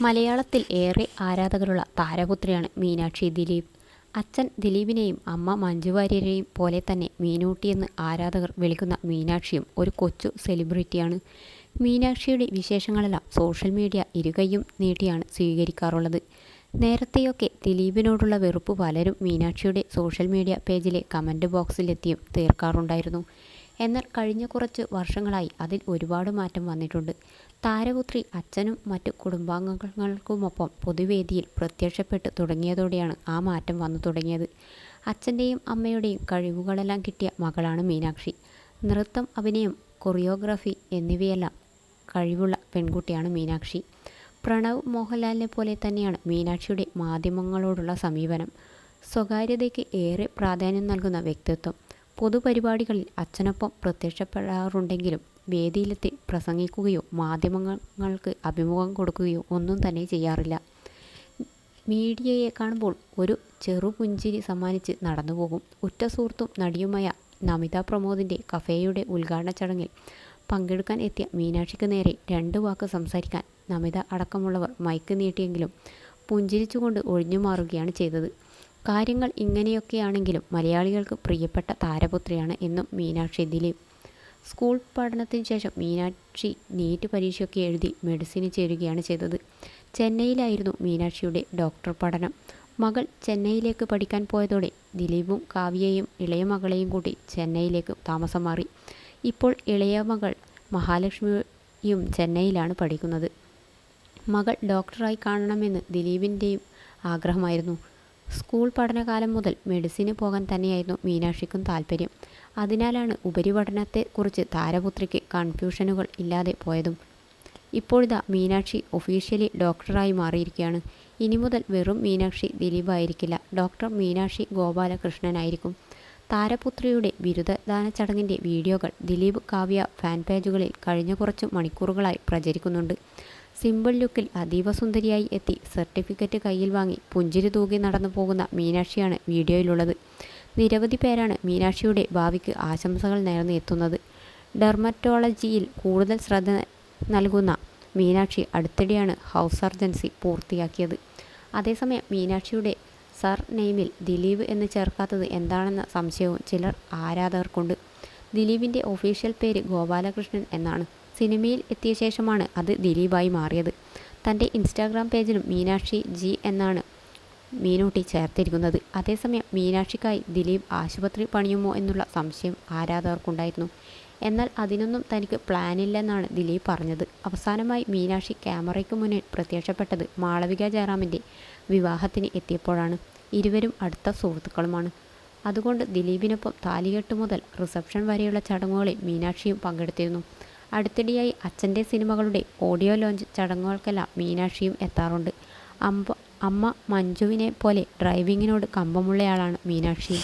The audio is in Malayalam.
മലയാളത്തിൽ ഏറെ ആരാധകരുള്ള താരപുത്രിയാണ് മീനാക്ഷി ദിലീപ്. അച്ഛൻ ദിലീപിനെയും അമ്മ മഞ്ജു വാര്യരെയും പോലെ തന്നെ മീനൂട്ടിയെന്ന് ആരാധകർ വിളിക്കുന്ന മീനാക്ഷിയും ഒരു കൊച്ചു സെലിബ്രിറ്റിയാണ്. മീനാക്ഷിയുടെ വിശേഷങ്ങളെല്ലാം സോഷ്യൽ മീഡിയ ഇരുകൈയും നീട്ടിയാണ് സ്വീകരിക്കാറുള്ളത്. നേരത്തെയൊക്കെ ദിലീപിനോടുള്ള വെറുപ്പ് പലരും മീനാക്ഷിയുടെ സോഷ്യൽ മീഡിയ പേജിലെ കമൻറ്റ് ബോക്സിലെത്തിയും തീർക്കാറുണ്ടായിരുന്നു. എന്നാൽ കഴിഞ്ഞ കുറച്ച് വർഷങ്ങളായി അതിൽ ഒരുപാട് മാറ്റം വന്നിട്ടുണ്ട്. താരപുത്രി അച്ഛനും മറ്റു കുടുംബാംഗങ്ങൾക്കുമൊപ്പം പൊതുവേദിയിൽ പ്രത്യക്ഷപ്പെട്ട് തുടങ്ങിയതോടെയാണ് ആ മാറ്റം വന്നു തുടങ്ങിയത്. അച്ഛൻ്റെയും അമ്മയുടെയും കഴിവുകളെല്ലാം കിട്ടിയ മകളാണ് മീനാക്ഷി. നൃത്തം, അഭിനയം, കൊറിയോഗ്രാഫി എന്നിവയെല്ലാം കഴിവുള്ള പെൺകുട്ടിയാണ് മീനാക്ഷി. പ്രണവ് മോഹൻലാലിനെ പോലെ തന്നെയാണ് മീനാക്ഷിയുടെ മാധ്യമങ്ങളോടുള്ള സമീപനം. സ്വകാര്യതയ്ക്ക് ഏറെ പ്രാധാന്യം നൽകുന്ന വ്യക്തിത്വം. പൊതുപരിപാടികളിൽ അച്ഛനൊപ്പം പ്രത്യക്ഷപ്പെടാറുണ്ടെങ്കിലും വേദിയിലെത്തി പ്രസംഗിക്കുകയോ മാധ്യമങ്ങൾക്ക് അഭിമുഖം കൊടുക്കുകയോ ഒന്നും തന്നെ ചെയ്യാറില്ല. മീഡിയയെ കാണുമ്പോൾ ഒരു ചെറുപുഞ്ചിരി സമ്മാനിച്ച് നടന്നുപോകും. ഉറ്റ സുഹൃത്തും നടിയുമായ നമിത പ്രമോദിൻ്റെ കഫേയുടെ ഉദ്ഘാടന ചടങ്ങിൽ പങ്കെടുക്കാൻ എത്തിയ മീനാക്ഷിക്ക് നേരെ 2 വാക്ക് സംസാരിക്കാൻ നമിത അടക്കമുള്ളവർ മൈക്ക് നീട്ടിയെങ്കിലും പുഞ്ചിരിച്ചുകൊണ്ട് ഒഴിഞ്ഞു മാറുകയാണ് ചെയ്തത്. കാര്യങ്ങൾ ഇങ്ങനെയൊക്കെയാണെങ്കിലും മലയാളികൾക്ക് പ്രിയപ്പെട്ട താരപുത്രിയാണ് എന്നും മീനാക്ഷി ദിലീപ്. സ്കൂൾ പഠനത്തിന് ശേഷം മീനാക്ഷി നീറ്റ് പരീക്ഷയൊക്കെ എഴുതി മെഡിസിന് ചേരുകയാണ് ചെയ്തത്. ചെന്നൈയിലായിരുന്നു മീനാക്ഷിയുടെ ഡോക്ടർ പഠനം. മകൾ ചെന്നൈയിലേക്ക് പഠിക്കാൻ പോയതോടെ ദിലീപും കാവ്യയെയും ഇളയ മകളെയും കൂട്ടി ചെന്നൈയിലേക്ക് താമസം മാറി. ഇപ്പോൾ ഇളയ മകൾ മഹാലക്ഷ്മിയും ചെന്നൈയിലാണ് പഠിക്കുന്നത്. മകൾ ഡോക്ടറായി കാണണമെന്ന് ദിലീപിൻ്റെയും ആഗ്രഹമായിരുന്നു. സ്കൂൾ പഠനകാലം മുതൽ മെഡിസിന് പോകാൻ തന്നെയായിരുന്നു മീനാക്ഷിക്കും താല്പര്യം. അതിനാലാണ് ഉപരിപഠനത്തെക്കുറിച്ച് താരപുത്രിക്ക് കൺഫ്യൂഷനുകൾ ഇല്ലാതെ പോയതും. ഇപ്പോഴിതാ മീനാക്ഷി ഒഫീഷ്യലി ഡോക്ടറായി മാറിയിരിക്കുകയാണ്. ഇനി മുതൽ വെറും മീനാക്ഷി ദിലീപ് ആയിരിക്കില്ല, ഡോക്ടർ മീനാക്ഷി ഗോപാലകൃഷ്ണനായിരിക്കും. താരപുത്രിയുടെ ബിരുദദാന ചടങ്ങിൻ്റെ വീഡിയോകൾ ദിലീപ് കാവ്യ ഫാൻ പേജുകളിൽ കഴിഞ്ഞ കുറച്ച് മണിക്കൂറുകളായി പ്രചരിക്കുന്നുണ്ട്. സിമ്പിൾ ലുക്കിൽ അതീവ സുന്ദരിയായി എത്തി സർട്ടിഫിക്കറ്റ് കയ്യിൽ വാങ്ങി പുഞ്ചിരി തൂകി നടന്നു പോകുന്ന മീനാക്ഷിയാണ് വീഡിയോയിലുള്ളത്. നിരവധി പേരാണ് മീനാക്ഷിയുടെ ഭാവിക്ക് ആശംസകൾ നേർന്ന് എത്തുന്നത്. ഡെർമറ്റോളജിയിൽ കൂടുതൽ ശ്രദ്ധ നൽകുന്ന മീനാക്ഷി അടുത്തിടെയാണ് ഹൗസ് സർജൻസി പൂർത്തിയാക്കിയത്. അതേസമയം മീനാക്ഷിയുടെ സർ നെയിമിൽ ദിലീപ് എന്ന് ചേർക്കാത്തത് എന്താണെന്ന സംശയവും ചിലർ ആരാധകർക്കുണ്ട്. ദിലീപിൻ്റെ ഒഫീഷ്യൽ പേര് ഗോപാലകൃഷ്ണൻ എന്നാണ്. സിനിമയിൽ എത്തിയ ശേഷമാണ് അത് ദിലീപായി മാറിയത്. തൻ്റെ ഇൻസ്റ്റാഗ്രാം പേജിലും മീനാക്ഷി ജി എന്നാണ് മീനൂട്ടി ചേർത്തിരിക്കുന്നത്. അതേസമയം മീനാക്ഷിക്കായി ദിലീപ് ആശുപത്രി പണിയുമോ എന്നുള്ള സംശയം ആരാധകർക്കുണ്ടായിരുന്നു. എന്നാൽ അതിനൊന്നും തനിക്ക് പ്ലാനില്ലെന്നാണ് ദിലീപ് പറഞ്ഞത്. അവസാനമായി മീനാക്ഷി ക്യാമറയ്ക്ക് മുന്നിൽ പ്രത്യക്ഷപ്പെട്ടത് മാളവിക ജയറാമിൻ്റെ വിവാഹത്തിന് എത്തിയപ്പോഴാണ്. ഇരുവരും അടുത്ത സുഹൃത്തുക്കളുമാണ്. അതുകൊണ്ട് ദിലീപിനൊപ്പം താലികെട്ട് മുതൽ റിസപ്ഷൻ വരെയുള്ള ചടങ്ങുകളിൽ മീനാക്ഷിയും പങ്കെടുത്തിരുന്നു. അടുത്തിടെയായി അച്ഛൻ്റെ സിനിമകളുടെ ഓഡിയോ ലോഞ്ച് ചടങ്ങുകൾക്കെല്ലാം മീനാക്ഷിയും എത്താറുണ്ട്. അമ്മ മഞ്ജുവിനെ പോലെ ഡ്രൈവിങ്ങിനോട് കമ്പമുള്ളയാളാണ് മീനാക്ഷി.